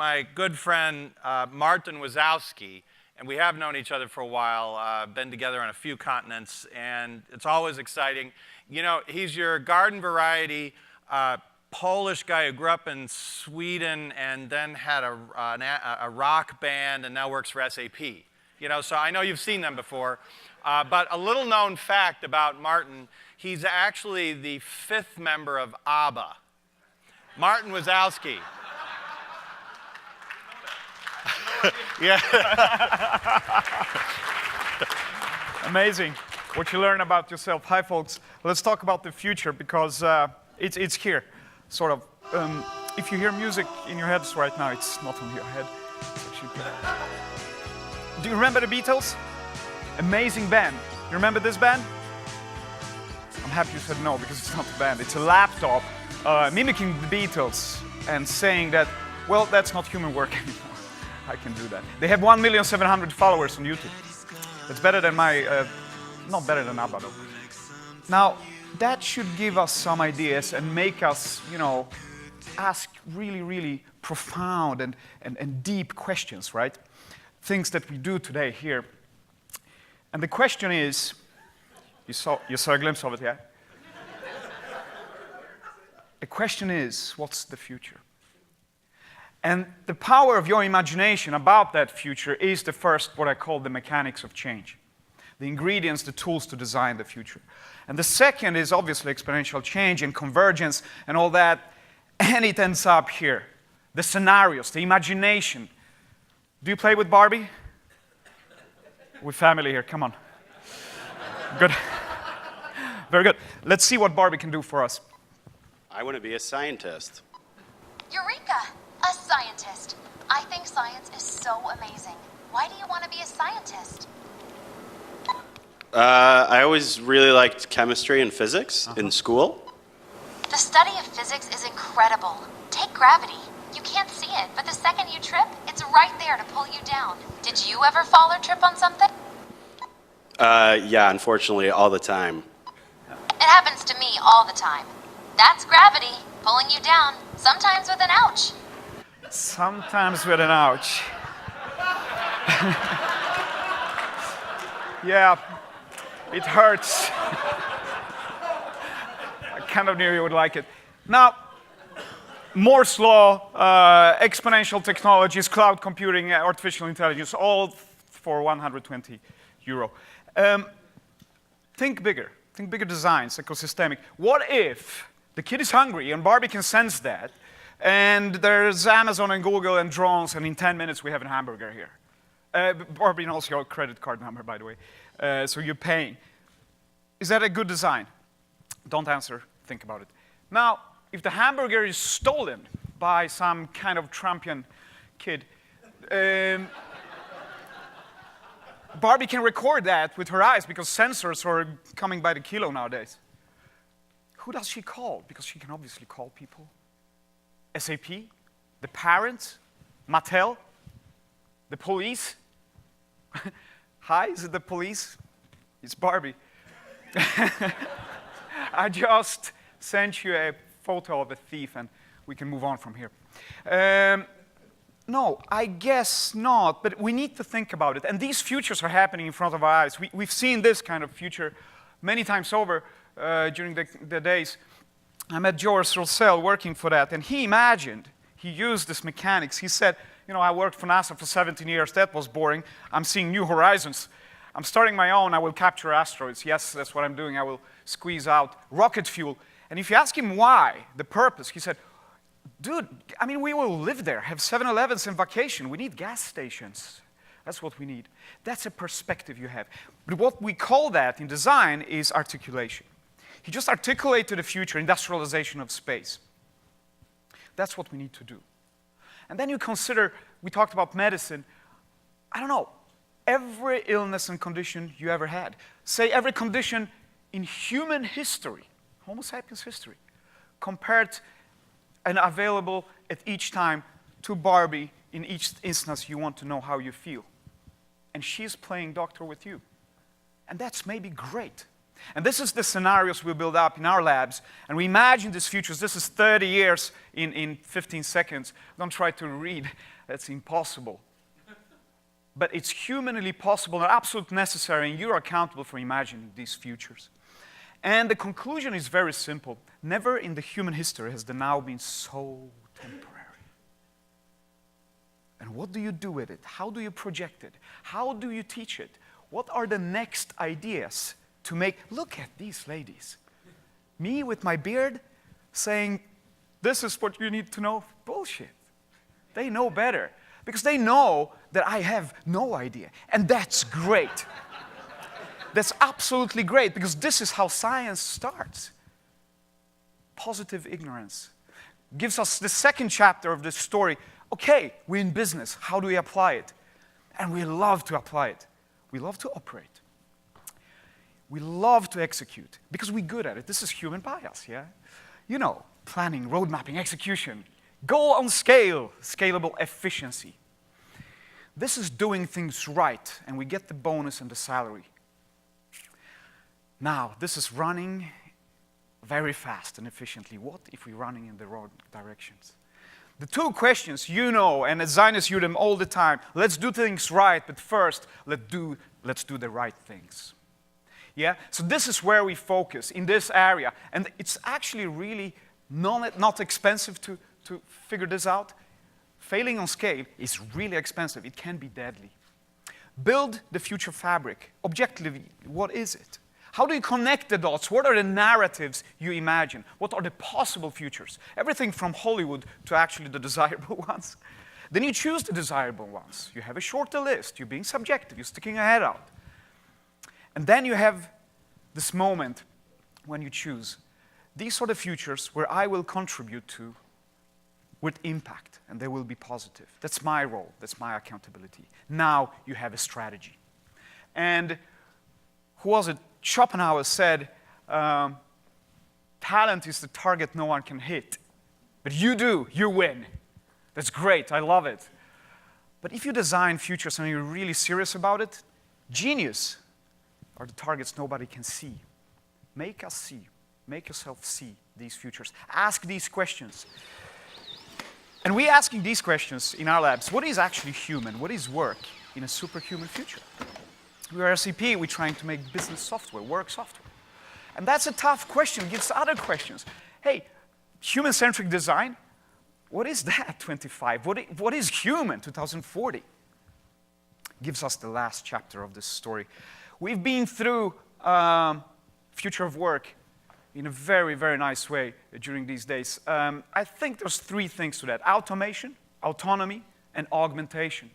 my good friend Martin Wezowski, and we have known each other for a while, been together on a few continents, and it's always exciting. You know, he's your garden variety Polish guy who grew up in Sweden and then had a rock band and now works for SAP. You know, so I know you've seen them before. But a little known fact about Martin, he's actually the 5th member of ABBA. Martin Wezowski. Yeah. Amazing what you learn about yourself. Hi, folks. Let's talk about the future because it's here, sort of. If you hear music in your heads right now, it's not on your head. Do you remember the Beatles? Amazing band. You remember this band? I'm happy you said no because it's not a band. It's a laptop mimicking the Beatles and saying that, well, that's not human work anymore. I can do that. They have 1,700,000 followers on YouTube. That's better than my, not better than ABBA though. Now, that should give us some ideas and make us, you know, ask really, really profound and deep questions, right? Things that we do today here. And the question is, you saw a glimpse of it, yeah? The question is, what's the future? And the power of your imagination about that future is the first, what I call the mechanics of change. The ingredients, the tools to design the future. And the second is obviously exponential change and convergence and all that. And it ends up here. The scenarios, the imagination. Do you play with Barbie? We're family here, come on. Good. Very good. Let's see what Barbie can do for us. I want to be a scientist. Eureka! A scientist. I think science is so amazing. Why do you want to be a scientist? I always really liked chemistry and physics in school. The study of physics is incredible. Take gravity. You can't see it, but the second you trip, it's right there to pull you down. Did you ever fall or trip on something? Yeah, unfortunately, all the time. It happens to me all the time. That's gravity, pulling you down, sometimes with an ouch. Sometimes with an ouch. Yeah, it hurts. I kind of knew you would like it. Now, Moore's law, exponential technologies, cloud computing, artificial intelligence, all for 120 euro. Think bigger designs, ecosystemic. What if the kid is hungry and Barbie can sense that, and there's Amazon and Google and drones, and in 10 minutes we have a hamburger here. Barbie knows your credit card number, by the way, so you're paying. Is that a good design? Don't answer, think about it. Now, if the hamburger is stolen by some kind of Trumpian kid, Barbie can record that with her eyes because sensors are coming by the kilo nowadays. Who does she call? Because she can obviously call people. SAP, the parents, Mattel, the police. Hi, is it the police? It's Barbie. I just sent you a photo of a thief and we can move on from here. No, I guess not, but we need to think about it. And these futures are happening in front of our eyes. We've seen this kind of future many times over during the days. I met George Russell working for that, and he imagined, he used this mechanics. He said, you know, I worked for NASA for 17 years. That was boring. I'm seeing new horizons. I'm starting my own. I will capture asteroids. Yes, that's what I'm doing. I will squeeze out rocket fuel. And if you ask him why, the purpose, he said, dude, I mean, we will live there, have 7-Elevens and vacation. We need gas stations. That's what we need. That's a perspective you have. But what we call that in design is articulation. He just articulated the future, industrialization of space. That's what we need to do. And then you consider, we talked about medicine, I don't know, every illness and condition you ever had. Say every condition in human history, Homo sapiens history, compared and available at each time to Barbie in each instance you want to know how you feel. And she's playing doctor with you. And that's maybe great. And this is the scenarios we build up in our labs. And we imagine these futures. This is 30 years in 15 seconds. Don't try to read. That's impossible. But it's humanly possible and absolutely necessary, and you're accountable for imagining these futures. And the conclusion is very simple. Never in the human history has the now been so temporary. And what do you do with it? How do you project it? How do you teach it? What are the next ideas to make? Look at these ladies. Me with my beard saying, this is what you need to know. Bullshit. They know better. Because they know that I have no idea. And that's great. That's absolutely great, because this is how science starts. Positive ignorance. Gives us the second chapter of this story. Okay, we're in business. How do we apply it? And we love to apply it. We love to operate. We love to execute, because we're good at it. This is human bias, yeah? You know, planning, road mapping, execution. Goal on scale, scalable efficiency. This is doing things right, and we get the bonus and the salary. Now, this is running very fast and efficiently. What if we're running in the wrong directions? The two questions, you know, and as designers use them all the time. Let's do things right, but first, let's do the right things. Yeah? So this is where we focus, in this area. And it's actually really not expensive to figure this out. Failing on scale is really expensive. It can be deadly. Build the future fabric. Objectively, what is it? How do you connect the dots? What are the narratives you imagine? What are the possible futures? Everything from Hollywood to actually the desirable ones. Then you choose the desirable ones. You have a shorter list. You're being subjective. You're sticking your head out. And then you have this moment when you choose. These are the futures where I will contribute to with impact, and they will be positive. That's my role. That's my accountability. Now you have a strategy. And who was it? Schopenhauer said, talent is the target no one can hit. But you do, you win. That's great, I love it. But if you design futures and you're really serious about it, genius are the targets nobody can see. Make us see, make yourself see these futures. Ask these questions. And we're asking these questions in our labs. What is actually human? What is work in a superhuman future? We're SAP, we're trying to make business software, work software. And that's a tough question, it gives other questions. Hey, human-centric design, what is that, 25? What is human, 2040? Gives us the last chapter of this story. We've been through future of work in a very, very nice way during these days. I think there's three things to that: automation, autonomy, and augmentation.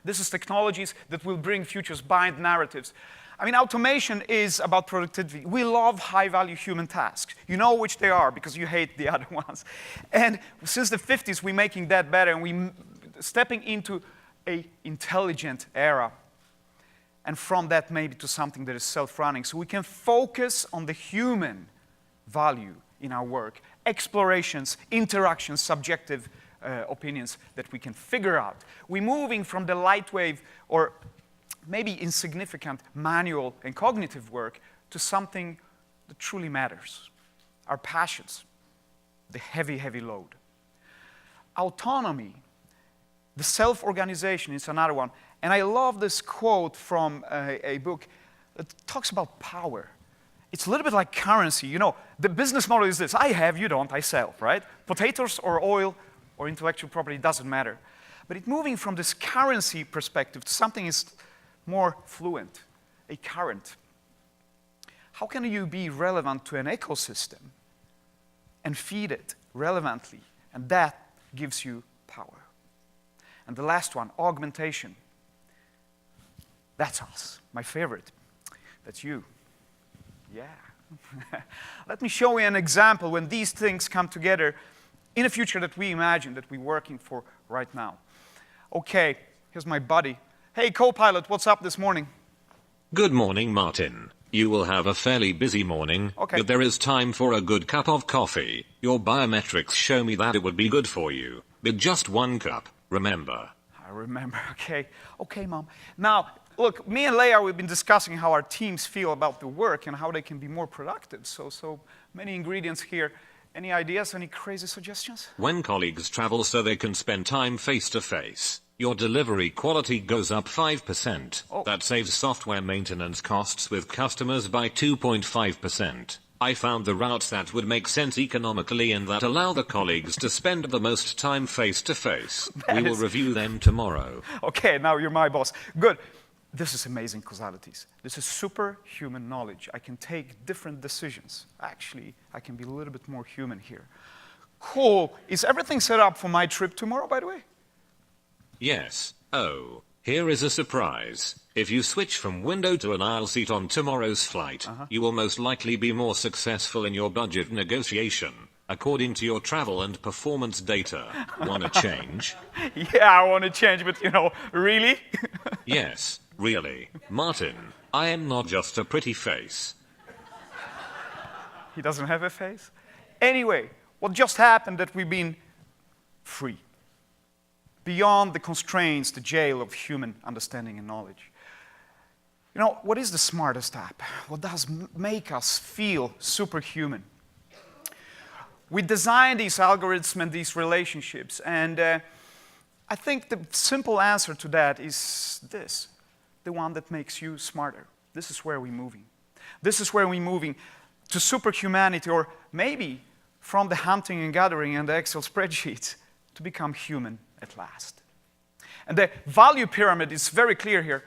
This is technologies that will bring futures, bind narratives. I mean, automation is about productivity. We love high-value human tasks. You know which they are because you hate the other ones. And since the 50s, we're making that better, and we're stepping into an intelligent era. And from that, maybe to something that is self-running. So we can focus on the human value in our work, explorations, interactions, subjective opinions that we can figure out. We're moving from the light wave or maybe insignificant manual and cognitive work to something that truly matters. Our passions, the heavy, heavy load. Autonomy, the self-organization is another one. And I love this quote from a book that talks about power. It's a little bit like currency. You know, the business model is this: I have, you don't, I sell, right? Potatoes or oil or intellectual property, doesn't matter. But it's moving from this currency perspective to something is more fluent, a current. How can you be relevant to an ecosystem and feed it relevantly? And that gives you power. And the last one, augmentation. That's us, my favorite. That's you. Yeah. Let me show you an example when these things come together in a future that we imagine, that we're working for right now. Okay, here's my buddy. Hey, co-pilot, what's up this morning? Good morning, Martin. You will have a fairly busy morning, but there is time for a good cup of coffee. Your biometrics show me that it would be good for you. With just one cup, remember. I remember, okay. Okay, Mom. Now, look, me and Leia, we've been discussing how our teams feel about the work and how they can be more productive. So many ingredients here. Any ideas, any crazy suggestions? When colleagues travel so they can spend time face-to-face, your delivery quality goes up 5%. Oh. That saves software maintenance costs with customers by 2.5%. I found the routes that would make sense economically and that allow the colleagues to spend the most time face-to-face. We will review them tomorrow. Okay, now you're my boss. Good. This is amazing causalities. This is superhuman knowledge. I can take different decisions. Actually, I can be a little bit more human here. Cool. Is everything set up for my trip tomorrow, by the way? Yes. Oh, here is a surprise. If you switch from window to an aisle seat on tomorrow's flight, you will most likely be more successful in your budget negotiation, according to your travel and performance data. Wanna change? Yeah, I want to change, but really? Yes, really. Martin, I am not just a pretty face. He doesn't have a face? Anyway, what just happened that we've been free. Beyond the constraints, the jail of human understanding and knowledge. What is the smartest app? What does make us feel superhuman? We design these algorithms and these relationships, and I think the simple answer to that is this, the one that makes you smarter. This is where we're moving. This is where we're moving to superhumanity, or maybe from the hunting and gathering and the Excel spreadsheets to become human at last. And the value pyramid is very clear here.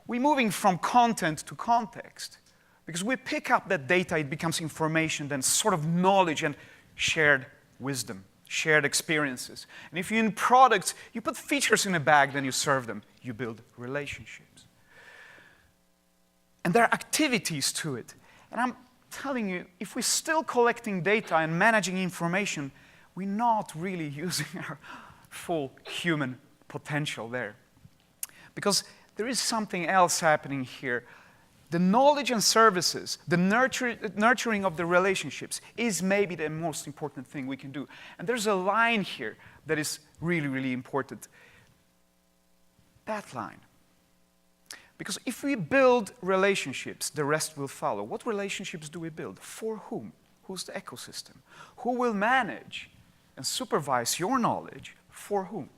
We're moving from content to context. Because we pick up that data, it becomes information, then sort of knowledge and shared wisdom, shared experiences. And if you're in products, you put features in a bag, then you serve them. You build relationships. And there are activities to it. And I'm telling you, if we're still collecting data and managing information, we're not really using our full human potential there. Because there is something else happening here. The knowledge and services, the nurturing of the relationships is maybe the most important thing we can do. And there's a line here that is really, really important. That line. Because if we build relationships, the rest will follow. What relationships do we build? For whom? Who's the ecosystem? Who will manage and supervise your knowledge? For whom?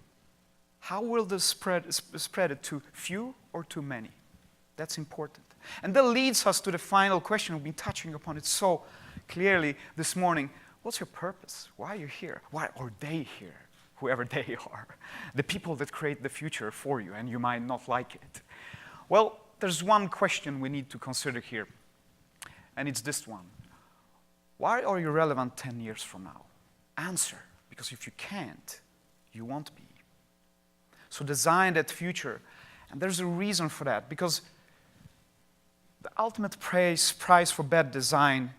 How will this spread it to few or to many? That's important. And that leads us to the final question. We've been touching upon it so clearly this morning. What's your purpose? Why are you here? Why are they here? Whoever they are. The people that create the future for you, and you might not like it. Well, there's one question we need to consider here, and it's this one. Why are you relevant 10 years from now? Answer, because if you can't, you won't be. So design that future, and there's a reason for that, because the ultimate price for bad design,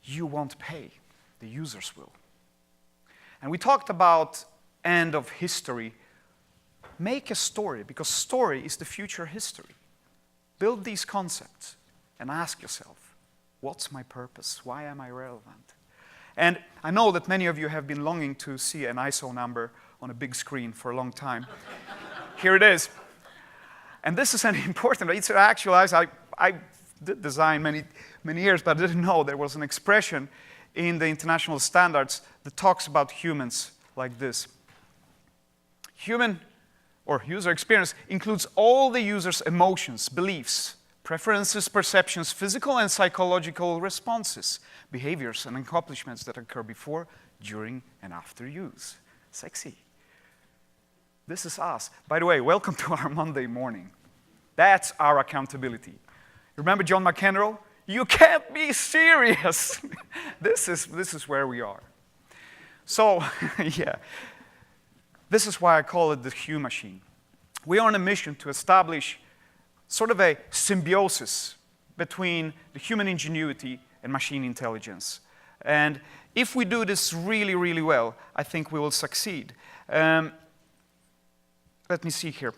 you won't pay, the users will. And we talked about end of history. Make a story, because story is the future history. Build these concepts and ask yourself, what's my purpose? Why am I relevant? And I know that many of you have been longing to see an ISO number on a big screen for a long time. Here it is. And this is an important, it's actual, I did design many years, but I didn't know there was an expression in the international standards that talks about humans like this. Human or user experience includes all the user's emotions, beliefs, preferences, perceptions, physical and psychological responses, behaviors and accomplishments that occur before, during, and after use. Sexy. This is us. By the way, welcome to our Monday morning. That's our accountability. Remember John McEnroe? You can't be serious. This is where we are. So, yeah. This is why I call it the Hue machine. We are on a mission to establish sort of a symbiosis between the human ingenuity and machine intelligence. And if we do this really, really well, I think we will succeed. Let me see here.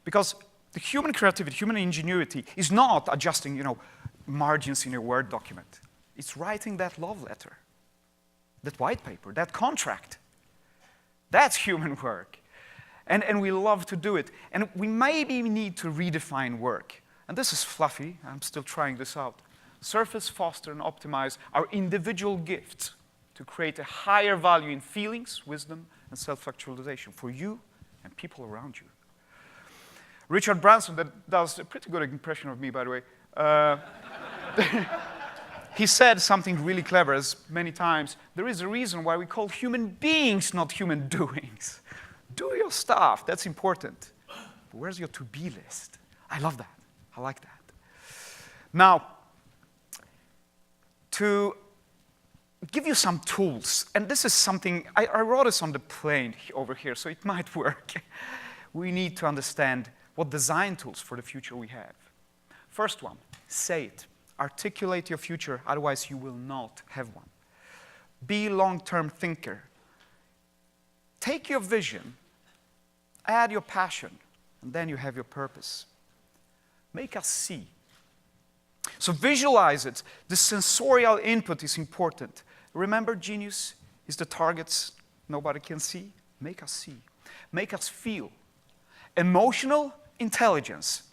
Because the human creativity, human ingenuity is not adjusting, margins in a Word document. It's writing that love letter, that white paper, that contract. That's human work. And we love to do it. And we maybe need to redefine work. And this is fluffy. I'm still trying this out. Surface, foster, and optimize our individual gifts to create a higher value in feelings, wisdom, and self-actualization for you and people around you. Richard Branson, that does a pretty good impression of me, by the way, he said something really clever, as many times. There is a reason why we call human beings, not human doings. Do your stuff, that's important. But where's your to-be list? I love that. I like that. Now, to give you some tools, and this is something, I wrote this on the plane over here, so it might work. We need to understand what design tools for the future we have. First one, say it. Articulate your future, otherwise you will not have one. Be a long-term thinker. Take your vision, add your passion, and then you have your purpose. Make us see. So visualize it. The sensorial input is important. Remember, genius is the targets nobody can see. Make us see. Make us feel. Emotional intelligence.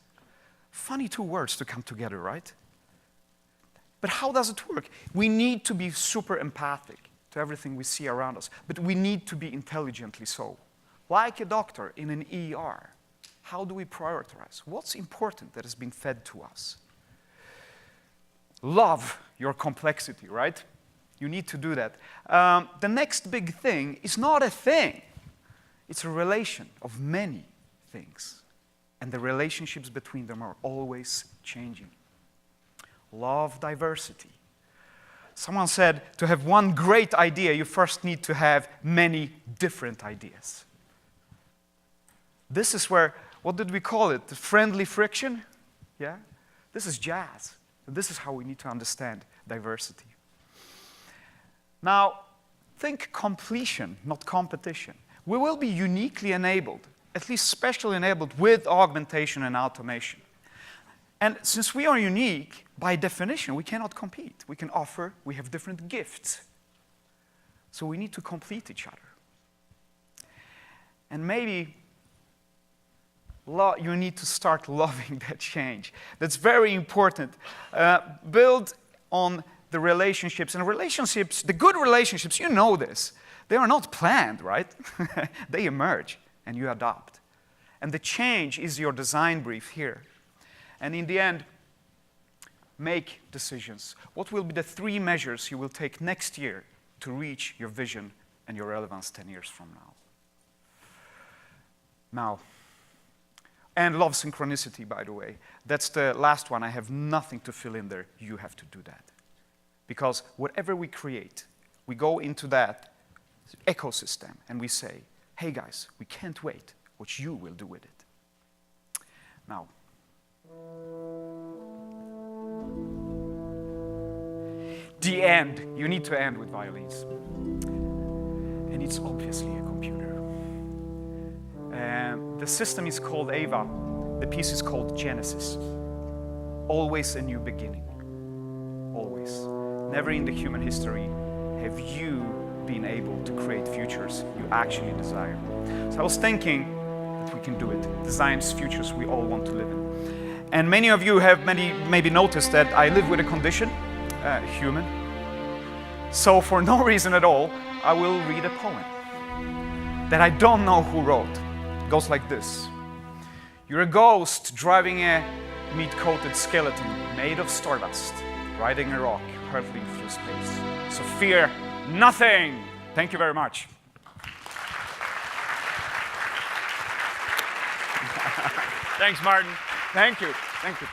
Funny two words to come together, right? But how does it work? We need to be super empathic to everything we see around us, but we need to be intelligently so. Like a doctor in an ER. How do we prioritize? What's important that has been fed to us? Love your complexity, right? You need to do that. The next big thing is not a thing. It's a relation of many things. And the relationships between them are always changing. Love diversity. Someone said to have one great idea, you first need to have many different ideas. This is where, what did we call it? The friendly friction? Yeah? This is jazz. This is how we need to understand diversity. Now, think completion, not competition. We will be uniquely enabled, at least specially enabled with augmentation and automation. And since we are unique, by definition, we cannot compete. We can offer, we have different gifts. So we need to complete each other. And maybe you need to start loving that change. That's very important. Build on the relationships. And relationships, the good relationships, you know this. They are not planned, right? They emerge, and you adopt. And the change is your design brief here. And in the end, make decisions. What will be the 3 measures you will take next year to reach your vision and your relevance 10 years from now? And love synchronicity, by the way. That's the last one. I have nothing to fill in there. You have to do that. Because whatever we create, we go into that ecosystem and we say, hey guys, we can't wait what you will do with it. Now, the end. You need to end with violins. And it's obviously a computer. The system is called Ava. The piece is called Genesis. Always a new beginning. Always. Never in the human history have you been able to create futures you actually desire. So I was thinking that we can do it. Design futures we all want to live in. And many of you have maybe noticed that I live with a condition, human. So for no reason at all, I will read a poem that I don't know who wrote. It goes like this. You're a ghost driving a meat-coated skeleton made of stardust, riding a rock, hurtling through space. So fear nothing. Thank you very much. Thanks, Martin. Thank you. Thank you.